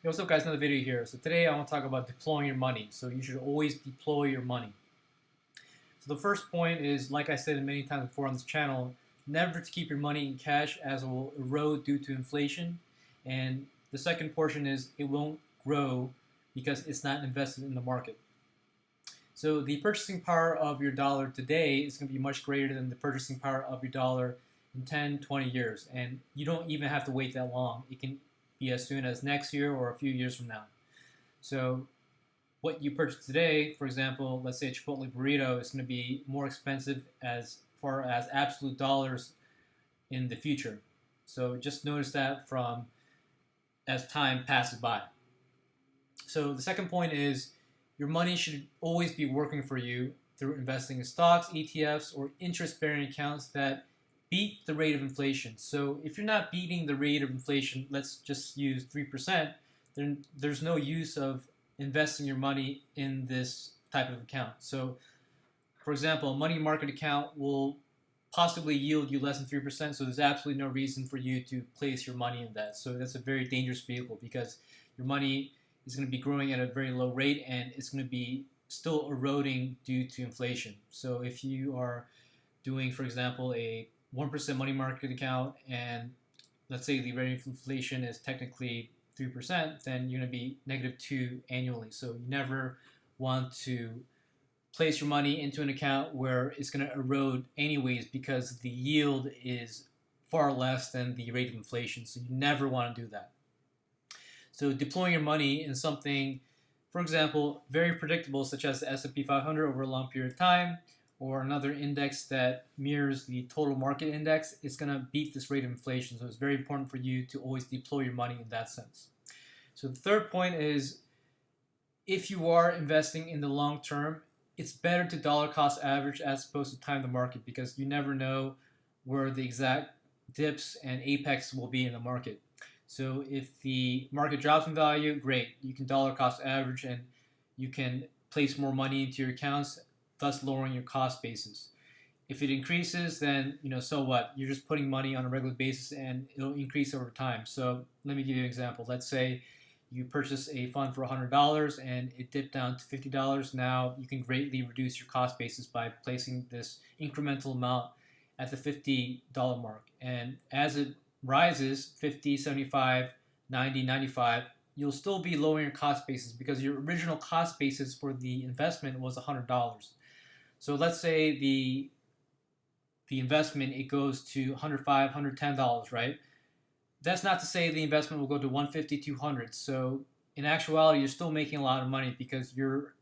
Hey, what's up guys, another video here. So today I want to talk about deploying your money. So you should always deploy your money. So the first point is, like I said many times before on this channel, never to keep your money in cash as it will erode due to inflation. And the second portion is it won't grow because it's not invested in the market. So the purchasing power of your dollar today is going to be much greater than the purchasing power of your dollar in 10, 20 years. And you don't even have to wait that long. It can be as soon as next year or a few years from now. So what you purchase today, for example, let's say a Chipotle burrito, is going to be more expensive as far as absolute dollars in the future. So just notice that from as time passes by. So the second point is your money should always be working for you through investing in stocks, ETFs, or interest-bearing accounts that beat the rate of inflation. So if you're not beating the rate of inflation, let's just use 3%, then there's no use of investing your money in this type of account. So for example, a money market account will possibly yield you less than 3%, so there's absolutely no reason for you to place your money in that. So that's a very dangerous vehicle because your money is going to be growing at a very low rate and it's going to be still eroding due to inflation. So if you are doing, for example, a 1% money market account and let's say the rate of inflation is technically 3%, then you're going to be -2 annually. So you never want to place your money into an account where it's going to erode anyways because the yield is far less than the rate of inflation. So you never want to do that. So deploying your money in something, for example, very predictable, such as the S&P 500 over a long period of time, or another index that mirrors the total market index, it's going to beat this rate of inflation. So it's very important for you to always deploy your money in that sense. So the third point is, if you are investing in the long term, it's better to dollar cost average as opposed to time the market because you never know where the exact dips and apex will be in the market. So if the market drops in value, great, you can dollar cost average and you can place more money into your accounts, thus lowering your cost basis. If it increases, then so what? You're just putting money on a regular basis and it'll increase over time. So let me give you an example. Let's say you purchase a fund for $100 and it dipped down to $50. Now you can greatly reduce your cost basis by placing this incremental amount at the $50 mark. And as it rises, 50, 75, 90, 95, you'll still be lowering your cost basis because your original cost basis for the investment was $100. So let's say the investment, it goes to $105, $110, right? That's not to say the investment will go to 150, 200. So in actuality, you're still making a lot of money because you're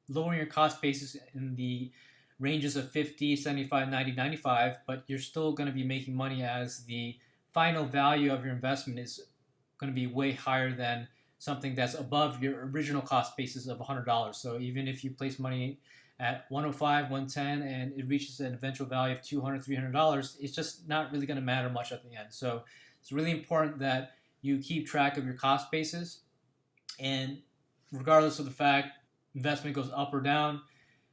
lowering your cost basis in the ranges of 50, 75, 90, 95, but you're still going to be making money as the final value of your investment is going to be way higher than something that's above your original cost basis of $100. So even if you place money at 105, 110, and it reaches an eventual value of $200, $300, it's just not really going to matter much at the end. So it's really important that you keep track of your cost basis, and regardless of the fact investment goes up or down,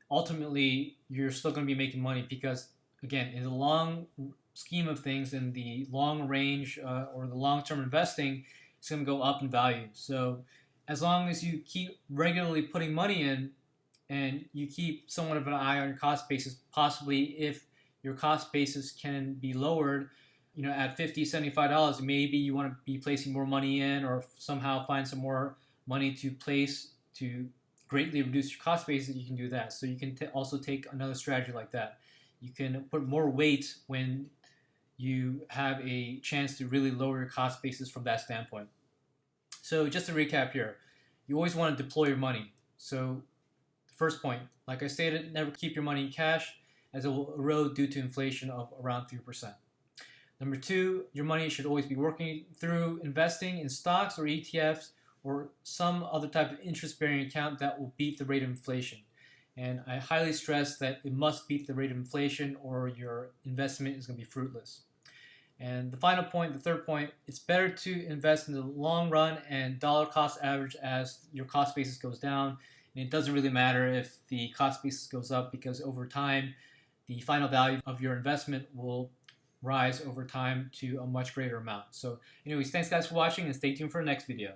ultimately you're still going to be making money because, again, in the long scheme of things, in the long range or the long-term investing, it's going to go up in value. So as long as you keep regularly putting money in and you keep somewhat of an eye on your cost basis, possibly if your cost basis can be lowered, at $50, $75, maybe you want to be placing more money in or somehow find some more money to place to greatly reduce your cost basis, you can do that. So you can also take another strategy like that. You can put more weight when you have a chance to really lower your cost basis from that standpoint. So just to recap here, you always want to deploy your money. So the first point, like I stated, never keep your money in cash as it will erode due to inflation of around 3%. Number two, your money should always be working through investing in stocks or ETFs or some other type of interest-bearing account that will beat the rate of inflation. And I highly stress that it must beat the rate of inflation or your investment is going to be fruitless. And the final point, the third point, it's better to invest in the long run and dollar cost average as your cost basis goes down. And it doesn't really matter if the cost basis goes up because over time, the final value of your investment will rise over time to a much greater amount. So anyways, thanks guys for watching and stay tuned for the next video.